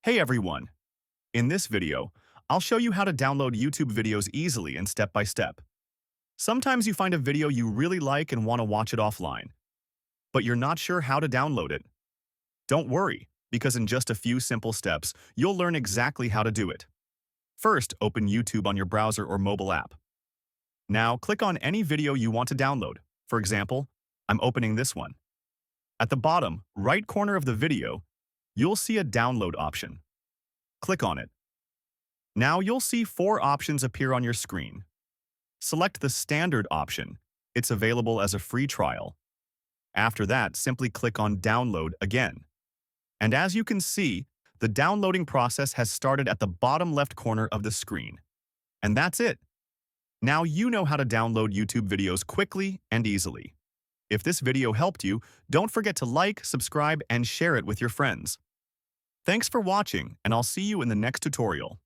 Hey everyone! In this video, I'll show you how to download YouTube videos easily and step by step. Sometimes you find a video you really like and want to watch it offline, but you're not sure how to download it. Don't worry, because in just a few simple steps, you'll learn exactly how to do it. First, open YouTube on your browser or mobile app. Now, click on any video you want to download. For example, I'm opening this one. At the bottom, right corner of the video, you'll see a download option. Click on it. Now you'll see four options appear on your screen. Select the standard option. It's available as a free trial. After that, simply click on Download again. And as you can see, the downloading process has started at the bottom left corner of the screen. And that's it. Now you know how to download YouTube videos quickly and easily. If this video helped you, don't forget to like, subscribe, and share it with your friends. Thanks for watching, and I'll see you in the next tutorial.